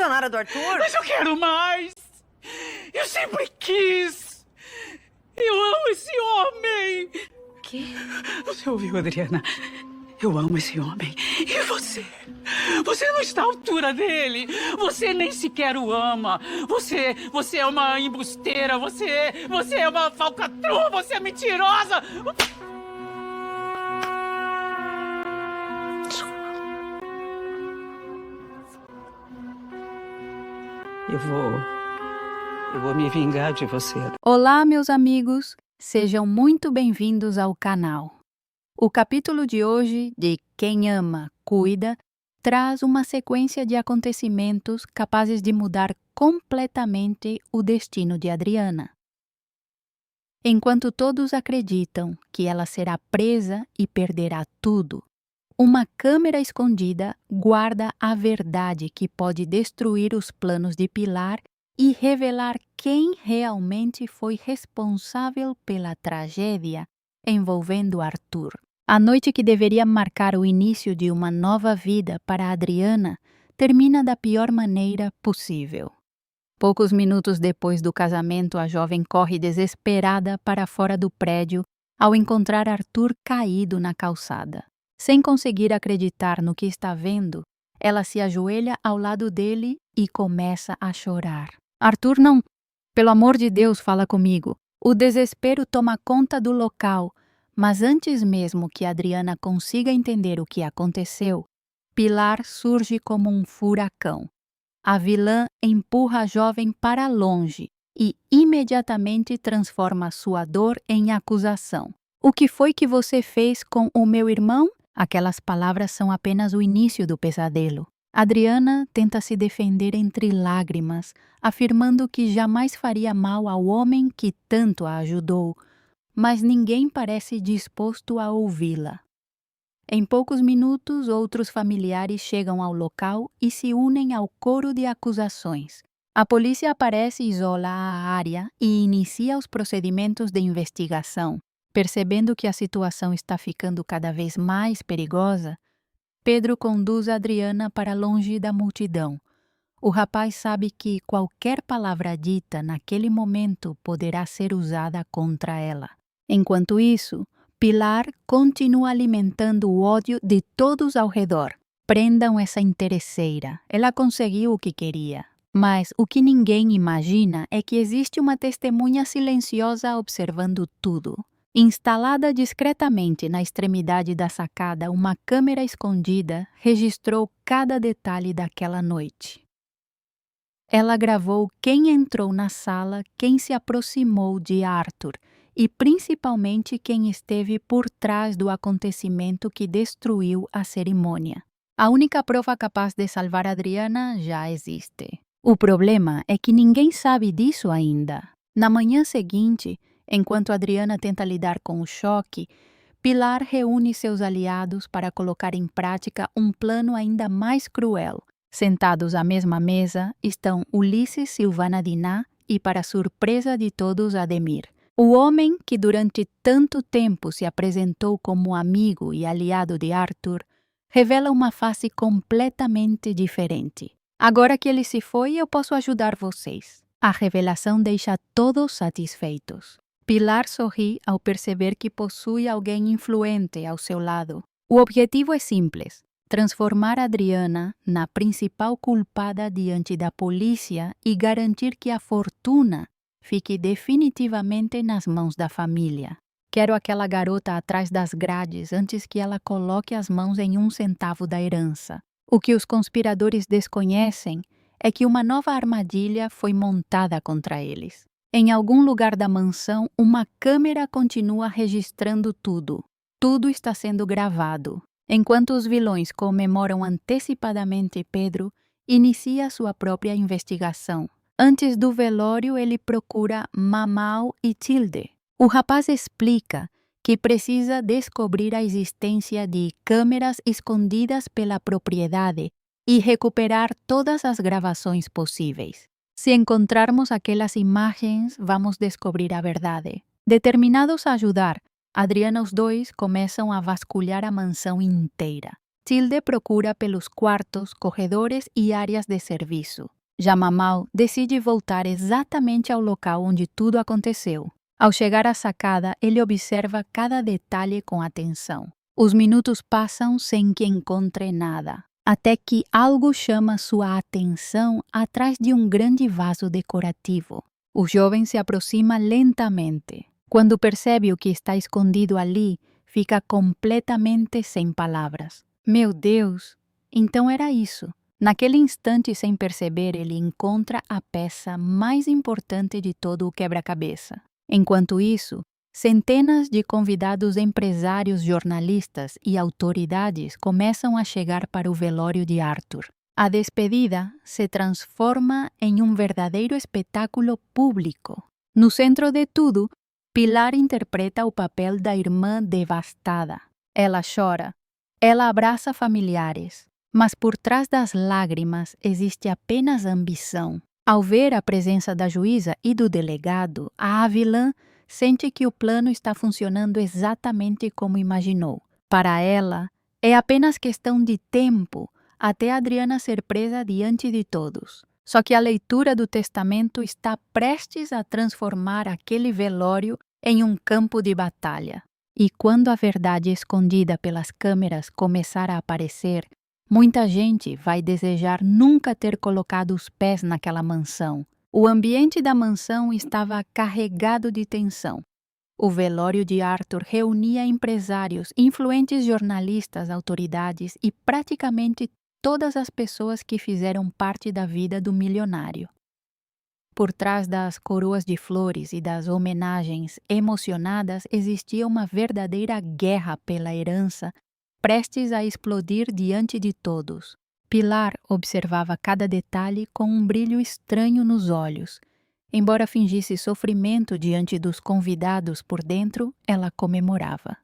funcionária do Arthur? Mas eu quero mais! Eu sempre quis! Eu amo esse homem! Que? Você ouviu, Adriana? Eu amo esse homem. E você? Você não está à altura dele. Você nem sequer o ama. Você é uma embusteira. Você é uma falcatrua. Você é mentirosa. Eu vou me vingar de você. Olá, meus amigos. Sejam muito bem-vindos ao canal. O capítulo de hoje, de Quem Ama, Cuida, traz uma sequência de acontecimentos capazes de mudar completamente o destino de Adriana. Enquanto todos acreditam que ela será presa e perderá tudo, uma câmera escondida guarda a verdade que pode destruir os planos de Pilar e revelar quem realmente foi responsável pela tragédia envolvendo Arthur. A noite que deveria marcar o início de uma nova vida para Adriana termina da pior maneira possível. Poucos minutos depois do casamento, a jovem corre desesperada para fora do prédio ao encontrar Arthur caído na calçada. Sem conseguir acreditar no que está vendo, ela se ajoelha ao lado dele e começa a chorar. Arthur, não! Pelo amor de Deus, fala comigo. O desespero toma conta do local, mas antes mesmo que Adriana consiga entender o que aconteceu, Pilar surge como um furacão. A vilã empurra a jovem para longe e imediatamente transforma sua dor em acusação. O que foi que você fez com o meu irmão? Aquelas palavras são apenas o início do pesadelo. Adriana tenta se defender entre lágrimas, afirmando que jamais faria mal ao homem que tanto a ajudou, mas ninguém parece disposto a ouvi-la. Em poucos minutos, outros familiares chegam ao local e se unem ao coro de acusações. A polícia aparece e isola a área e inicia os procedimentos de investigação. Percebendo que a situação está ficando cada vez mais perigosa, Pedro conduz Adriana para longe da multidão. O rapaz sabe que qualquer palavra dita naquele momento poderá ser usada contra ela. Enquanto isso, Pilar continua alimentando o ódio de todos ao redor. Prendam essa interesseira. Ela conseguiu o que queria. Mas o que ninguém imagina é que existe uma testemunha silenciosa observando tudo. Instalada discretamente na extremidade da sacada, uma câmera escondida registrou cada detalhe daquela noite. Ela gravou quem entrou na sala, quem se aproximou de Arthur e principalmente quem esteve por trás do acontecimento que destruiu a cerimônia. A única prova capaz de salvar Adriana já existe. O problema é que ninguém sabe disso ainda. Na manhã seguinte, enquanto Adriana tenta lidar com o choque, Pilar reúne seus aliados para colocar em prática um plano ainda mais cruel. Sentados à mesma mesa estão Ulisses, Silvana Diná e, para surpresa de todos, Ademir. O homem que durante tanto tempo se apresentou como amigo e aliado de Arthur revela uma face completamente diferente. Agora que ele se foi, eu posso ajudar vocês. A revelação deixa todos satisfeitos. Pilar sorri ao perceber que possui alguém influente ao seu lado. O objetivo é simples: transformar Adriana na principal culpada diante da polícia e garantir que a fortuna fique definitivamente nas mãos da família. Quero aquela garota atrás das grades antes que ela coloque as mãos em 1 centavo da herança. O que os conspiradores desconhecem é que uma nova armadilha foi montada contra eles. Em algum lugar da mansão, uma câmera continua registrando tudo. Tudo está sendo gravado. Enquanto os vilões comemoram antecipadamente, Pedro inicia sua própria investigação. Antes do velório, ele procura Mamau e Tilde. O rapaz explica que precisa descobrir a existência de câmeras escondidas pela propriedade e recuperar todas as gravações possíveis. Se encontrarmos aquelas imagens, vamos descobrir a verdade. Determinados a ajudar, Adriana e os dois começam a vasculhar a mansão inteira. Tilde procura pelos quartos, corredores e áreas de serviço. Já Mamal decide voltar exatamente ao local onde tudo aconteceu. Ao chegar à sacada, ele observa cada detalhe com atenção. Os minutos passam sem que encontre nada, até que algo chama sua atenção atrás de um grande vaso decorativo. O jovem se aproxima lentamente. Quando percebe o que está escondido ali, fica completamente sem palavras. Meu Deus! Então era isso. Naquele instante, sem perceber, ele encontra a peça mais importante de todo o quebra-cabeça. Enquanto isso, centenas de convidados empresários, jornalistas e autoridades começam a chegar para o velório de Arthur. A despedida se transforma em um verdadeiro espetáculo público. No centro de tudo, Pilar interpreta o papel da irmã devastada. Ela chora, ela abraça familiares, mas por trás das lágrimas existe apenas ambição. Ao ver a presença da juíza e do delegado, a vilã sente que o plano está funcionando exatamente como imaginou. Para ela, é apenas questão de tempo até Adriana ser presa diante de todos. Só que a leitura do testamento está prestes a transformar aquele velório em um campo de batalha. E quando a verdade escondida pelas câmeras começar a aparecer, muita gente vai desejar nunca ter colocado os pés naquela mansão. O ambiente da mansão estava carregado de tensão. O velório de Arthur reunia empresários, influentes jornalistas, autoridades e praticamente todas as pessoas que fizeram parte da vida do milionário. Por trás das coroas de flores e das homenagens emocionadas existia uma verdadeira guerra pela herança, prestes a explodir diante de todos. Pilar observava cada detalhe com um brilho estranho nos olhos. Embora fingisse sofrimento diante dos convidados, por dentro ela comemorava.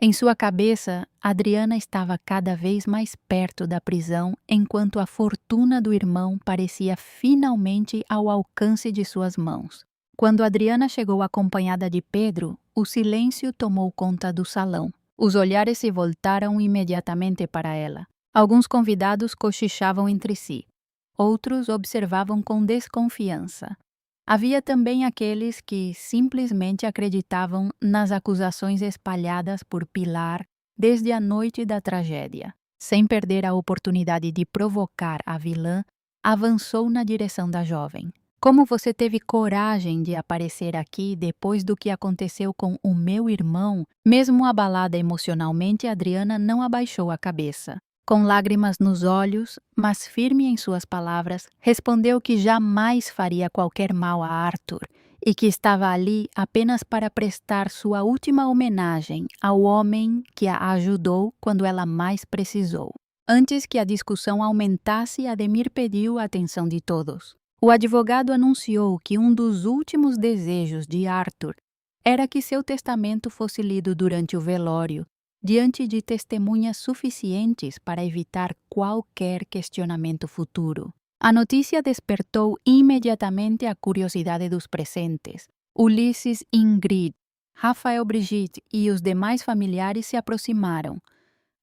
Em sua cabeça, Adriana estava cada vez mais perto da prisão, enquanto a fortuna do irmão parecia finalmente ao alcance de suas mãos. Quando Adriana chegou acompanhada de Pedro, o silêncio tomou conta do salão. Os olhares se voltaram imediatamente para ela. Alguns convidados cochichavam entre si. Outros observavam com desconfiança. Havia também aqueles que simplesmente acreditavam nas acusações espalhadas por Pilar desde a noite da tragédia. Sem perder a oportunidade de provocar a vilã, avançou na direção da jovem. Como você teve coragem de aparecer aqui depois do que aconteceu com o meu irmão? Mesmo abalada emocionalmente, Adriana não abaixou a cabeça. Com lágrimas nos olhos, mas firme em suas palavras, respondeu que jamais faria qualquer mal a Arthur e que estava ali apenas para prestar sua última homenagem ao homem que a ajudou quando ela mais precisou. Antes que a discussão aumentasse, Ademir pediu a atenção de todos. O advogado anunciou que um dos últimos desejos de Arthur era que seu testamento fosse lido durante o velório, diante de testemunhas suficientes para evitar qualquer questionamento futuro. A notícia despertou imediatamente a curiosidade dos presentes. Ulisses, Ingrid, Rafael, Brigitte e os demais familiares se aproximaram.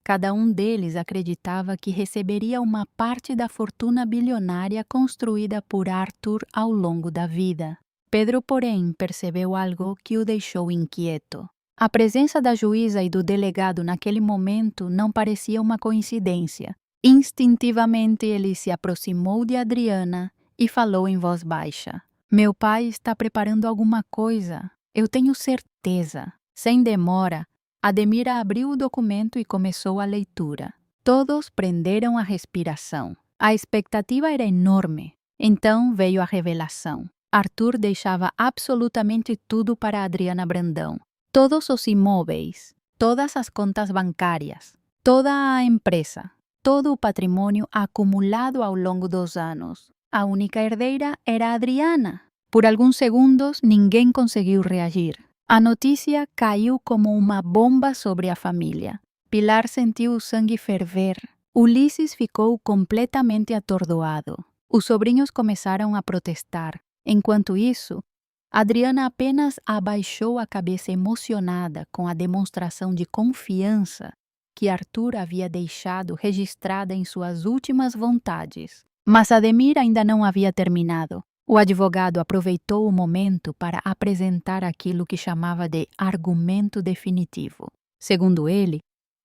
Cada um deles acreditava que receberia uma parte da fortuna bilionária construída por Arthur ao longo da vida. Pedro, porém, percebeu algo que o deixou inquieto. A presença da juíza e do delegado naquele momento não parecia uma coincidência. Instintivamente ele se aproximou de Adriana e falou em voz baixa. Meu pai está preparando alguma coisa. Eu tenho certeza. Sem demora, Ademira abriu o documento e começou a leitura. Todos prenderam a respiração. A expectativa era enorme. Então veio a revelação. Arthur deixava absolutamente tudo para Adriana Brandão. Todos os imóveis, todas as contas bancárias, toda a empresa, todo o patrimônio acumulado ao longo dos anos. A única herdeira era Adriana. Por alguns segundos, ninguém conseguiu reagir. A notícia caiu como uma bomba sobre a família. Pilar sentiu o sangue ferver. Ulisses ficou completamente atordoado. Os sobrinhos começaram a protestar. Enquanto isso, Adriana apenas abaixou a cabeça emocionada com a demonstração de confiança que Arthur havia deixado registrada em suas últimas vontades. Mas Ademir ainda não havia terminado. O advogado aproveitou o momento para apresentar aquilo que chamava de argumento definitivo. Segundo ele,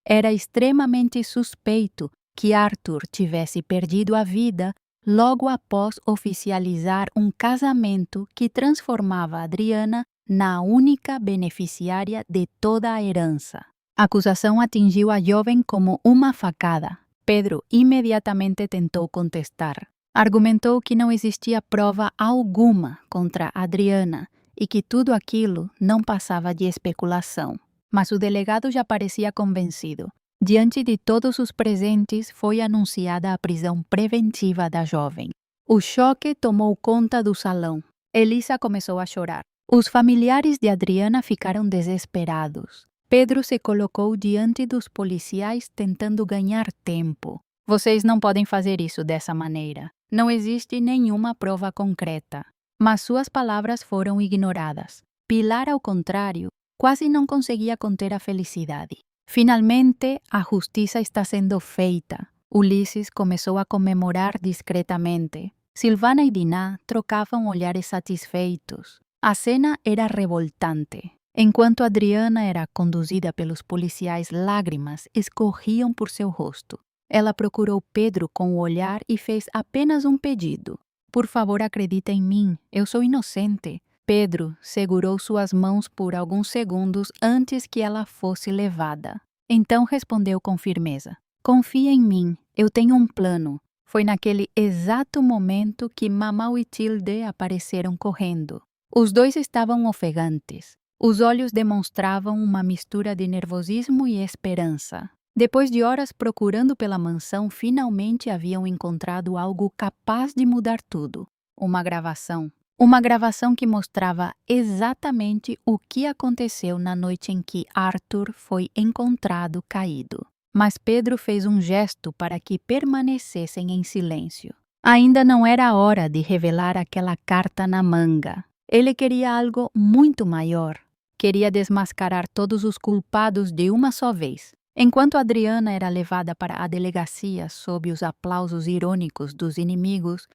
era extremamente suspeito que Arthur tivesse perdido a vida logo após oficializar um casamento que transformava Adriana na única beneficiária de toda a herança. A acusação atingiu a jovem como uma facada. Pedro imediatamente tentou contestar. Argumentou que não existia prova alguma contra Adriana e que tudo aquilo não passava de especulação. Mas o delegado já parecia convencido. Diante de todos os presentes, foi anunciada a prisão preventiva da jovem. O choque tomou conta do salão. Elisa começou a chorar. Os familiares de Adriana ficaram desesperados. Pedro se colocou diante dos policiais tentando ganhar tempo. Vocês não podem fazer isso dessa maneira. Não existe nenhuma prova concreta. Mas suas palavras foram ignoradas. Pilar, ao contrário, quase não conseguia conter a felicidade. Finalmente, a justiça está sendo feita. Ulisses começou a comemorar discretamente. Silvana e Diná trocavam olhares satisfeitos. A cena era revoltante. Enquanto Adriana era conduzida pelos policiais, lágrimas escorriam por seu rosto. Ela procurou Pedro com o olhar e fez apenas um pedido. Por favor, acredita em mim, eu sou inocente. Pedro segurou suas mãos por alguns segundos antes que ela fosse levada. Então respondeu com firmeza. Confia em mim, eu tenho um plano. Foi naquele exato momento que Mamau e Tilde apareceram correndo. Os dois estavam ofegantes. Os olhos demonstravam uma mistura de nervosismo e esperança. Depois de horas procurando pela mansão, finalmente haviam encontrado algo capaz de mudar tudo. Uma gravação. Uma gravação que mostrava exatamente o que aconteceu na noite em que Arthur foi encontrado caído. Mas Pedro fez um gesto para que permanecessem em silêncio. Ainda não era a hora de revelar aquela carta na manga. Ele queria algo muito maior. Queria desmascarar todos os culpados de uma só vez. Enquanto Adriana era levada para a delegacia sob os aplausos irônicos dos inimigos,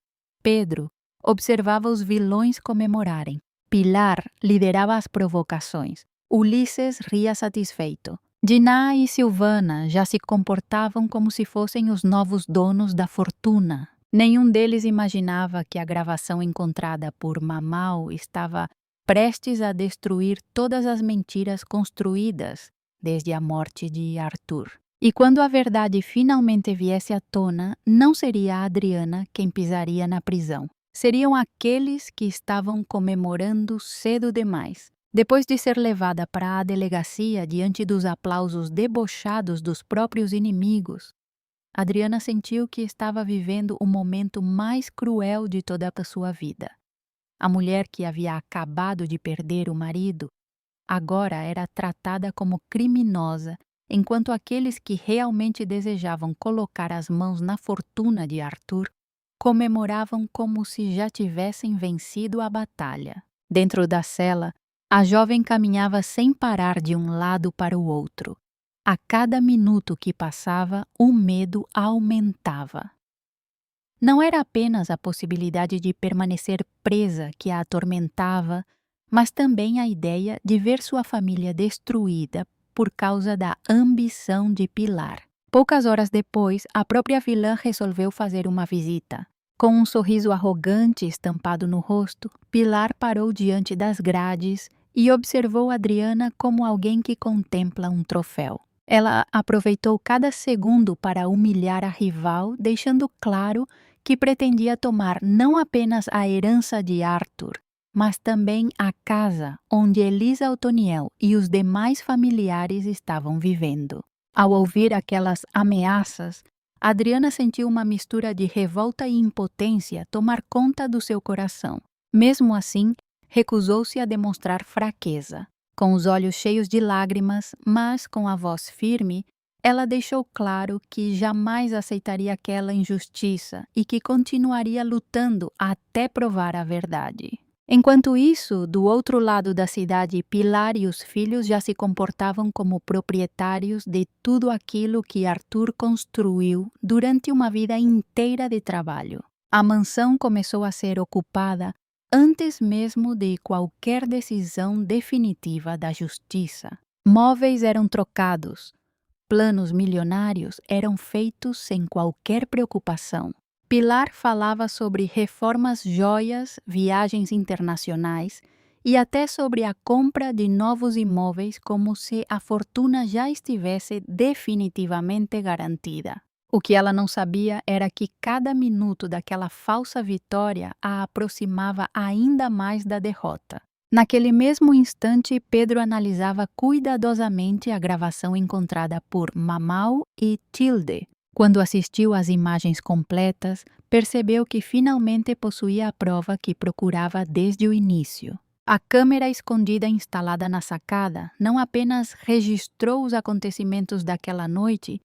Pedro observava os vilões comemorarem. Pilar liderava as provocações. Ulisses ria satisfeito. Diná e Silvana já se comportavam como se fossem os novos donos da fortuna. Nenhum deles imaginava que a gravação encontrada por Mamau estava prestes a destruir todas as mentiras construídas desde a morte de Arthur. E quando a verdade finalmente viesse à tona, não seria a Adriana quem pisaria na prisão. Seriam aqueles que estavam comemorando cedo demais. Depois de ser levada para a delegacia diante dos aplausos debochados dos próprios inimigos, Adriana sentiu que estava vivendo o momento mais cruel de toda a sua vida. A mulher que havia acabado de perder o marido agora era tratada como criminosa, enquanto aqueles que realmente desejavam colocar as mãos na fortuna de Arthur comemoravam como se já tivessem vencido a batalha. Dentro da cela, a jovem caminhava sem parar de um lado para o outro. A cada minuto que passava, o medo aumentava. Não era apenas a possibilidade de permanecer presa que a atormentava, mas também a ideia de ver sua família destruída por causa da ambição de Pilar. Poucas horas depois, a própria vilã resolveu fazer uma visita. Com um sorriso arrogante estampado no rosto, Pilar parou diante das grades e observou Adriana como alguém que contempla um troféu. Ela aproveitou cada segundo para humilhar a rival, deixando claro que pretendia tomar não apenas a herança de Arthur, mas também a casa onde Elisa Otoniel e os demais familiares estavam vivendo. Ao ouvir aquelas ameaças, Adriana sentiu uma mistura de revolta e impotência tomar conta do seu coração. Mesmo assim, recusou-se a demonstrar fraqueza. Com os olhos cheios de lágrimas, mas com a voz firme, ela deixou claro que jamais aceitaria aquela injustiça e que continuaria lutando até provar a verdade. Enquanto isso, do outro lado da cidade, Pilar e os filhos já se comportavam como proprietários de tudo aquilo que Arthur construiu durante uma vida inteira de trabalho. A mansão começou a ser ocupada antes mesmo de qualquer decisão definitiva da justiça. Móveis eram trocados, planos milionários eram feitos sem qualquer preocupação. Pilar falava sobre reformas, joias, viagens internacionais e até sobre a compra de novos imóveis, como se a fortuna já estivesse definitivamente garantida. O que ela não sabia era que cada minuto daquela falsa vitória a aproximava ainda mais da derrota. Naquele mesmo instante, Pedro analisava cuidadosamente a gravação encontrada por Mamau e Tilde. Quando assistiu às imagens completas, percebeu que finalmente possuía a prova que procurava desde o início. A câmera escondida instalada na sacada não apenas registrou os acontecimentos daquela noite,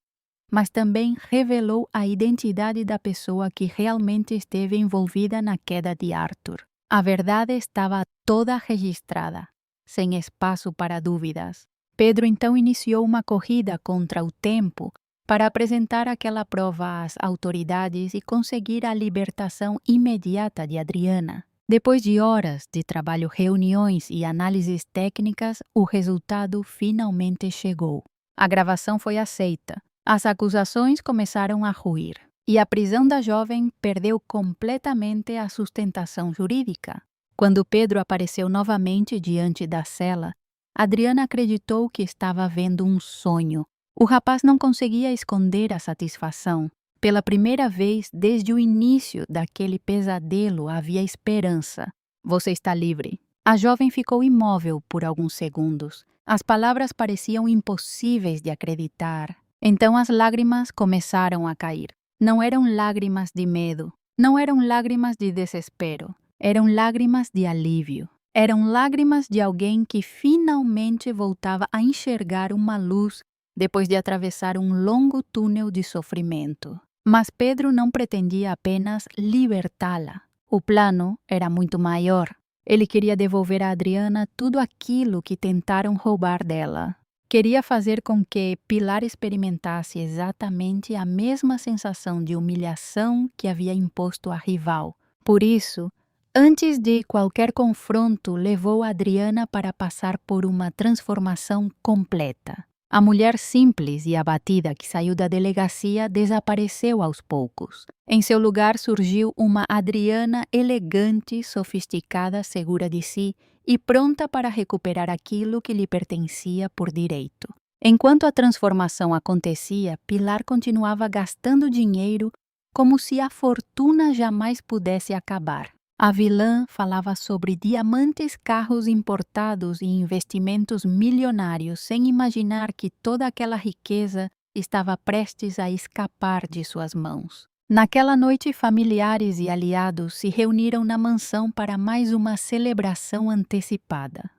mas também revelou a identidade da pessoa que realmente esteve envolvida na queda de Arthur. A verdade estava toda registrada, sem espaço para dúvidas. Pedro então iniciou uma corrida contra o tempo para apresentar aquela prova às autoridades e conseguir a libertação imediata de Adriana. Depois de horas de trabalho, reuniões e análises técnicas, o resultado finalmente chegou. A gravação foi aceita. As acusações começaram a ruir, e a prisão da jovem perdeu completamente a sustentação jurídica. Quando Pedro apareceu novamente diante da cela, Adriana acreditou que estava vendo um sonho. O rapaz não conseguia esconder a satisfação. Pela primeira vez desde o início daquele pesadelo havia esperança. Você está livre. A jovem ficou imóvel por alguns segundos. As palavras pareciam impossíveis de acreditar. Então as lágrimas começaram a cair. Não eram lágrimas de medo, não eram lágrimas de desespero, eram lágrimas de alívio. Eram lágrimas de alguém que finalmente voltava a enxergar uma luz depois de atravessar um longo túnel de sofrimento. Mas Pedro não pretendia apenas libertá-la. O plano era muito maior. Ele queria devolver a Adriana tudo aquilo que tentaram roubar dela. Queria fazer com que Pilar experimentasse exatamente a mesma sensação de humilhação que havia imposto à rival. Por isso, antes de qualquer confronto, levou Adriana para passar por uma transformação completa. A mulher simples e abatida que saiu da delegacia desapareceu aos poucos. Em seu lugar surgiu uma Adriana elegante, sofisticada, segura de si e pronta para recuperar aquilo que lhe pertencia por direito. Enquanto a transformação acontecia, Pilar continuava gastando dinheiro como se a fortuna jamais pudesse acabar. A vilã falava sobre diamantes, carros importados e investimentos milionários, sem imaginar que toda aquela riqueza estava prestes a escapar de suas mãos. Naquela noite, familiares e aliados se reuniram na mansão para mais uma celebração antecipada.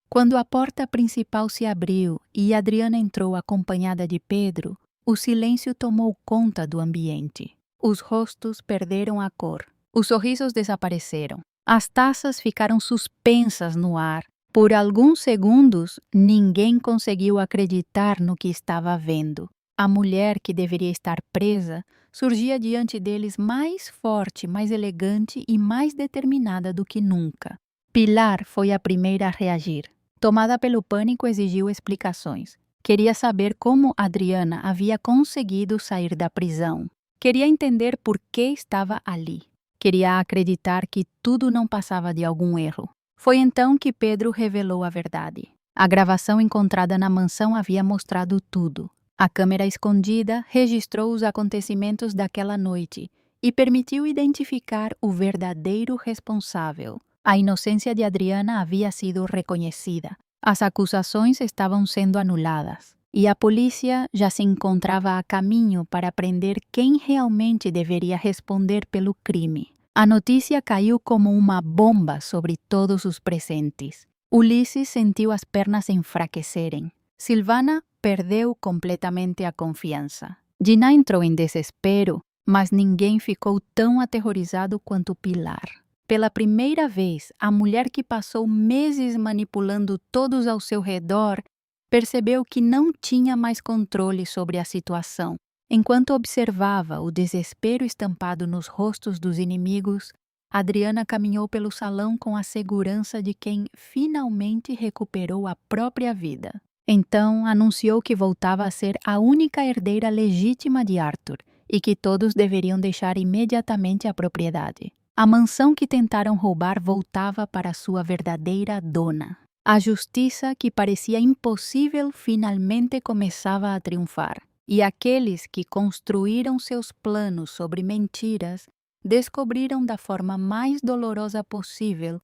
Quando a porta principal se abriu e Adriana entrou acompanhada de Pedro, o silêncio tomou conta do ambiente. Os rostos perderam a cor. Os sorrisos desapareceram. As taças ficaram suspensas no ar. Por alguns segundos, ninguém conseguiu acreditar no que estava vendo. A mulher que deveria estar presa surgia diante deles mais forte, mais elegante e mais determinada do que nunca. Pilar foi a primeira a reagir. Tomada pelo pânico, exigiu explicações. Queria saber como Adriana havia conseguido sair da prisão. Queria entender por que estava ali. Queria acreditar que tudo não passava de algum erro. Foi então que Pedro revelou a verdade. A gravação encontrada na mansão havia mostrado tudo. A câmera escondida registrou os acontecimentos daquela noite e permitiu identificar o verdadeiro responsável. A inocência de Adriana havia sido reconhecida. As acusações estavam sendo anuladas. E a polícia já se encontrava a caminho para prender quem realmente deveria responder pelo crime. A notícia caiu como uma bomba sobre todos os presentes. Ulisses sentiu as pernas enfraquecerem. Silvana perdeu completamente a confiança. Gina entrou em desespero, mas ninguém ficou tão aterrorizado quanto Pilar. Pela primeira vez, a mulher que passou meses manipulando todos ao seu redor percebeu que não tinha mais controle sobre a situação. Enquanto observava o desespero estampado nos rostos dos inimigos, Adriana caminhou pelo salão com a segurança de quem finalmente recuperou a própria vida. Então anunciou que voltava a ser a única herdeira legítima de Arthur e que todos deveriam deixar imediatamente a propriedade. A mansão que tentaram roubar voltava para sua verdadeira dona. A justiça que parecia impossível finalmente começava a triunfar. E aqueles que construíram seus planos sobre mentiras descobriram da forma mais dolorosa possível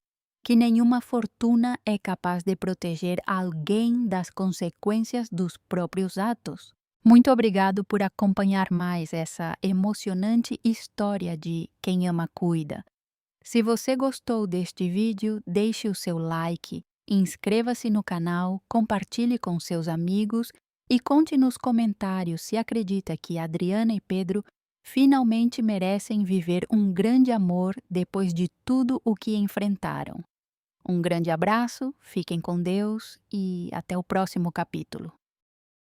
que nenhuma fortuna é capaz de proteger alguém das consequências dos próprios atos. Muito obrigado por acompanhar mais essa emocionante história de Quem Ama Cuida. Se você gostou deste vídeo, deixe o seu like, inscreva-se no canal, compartilhe com seus amigos e conte nos comentários se acredita que Adriana e Pedro finalmente merecem viver um grande amor depois de tudo o que enfrentaram. Um grande abraço, fiquem com Deus e até o próximo capítulo.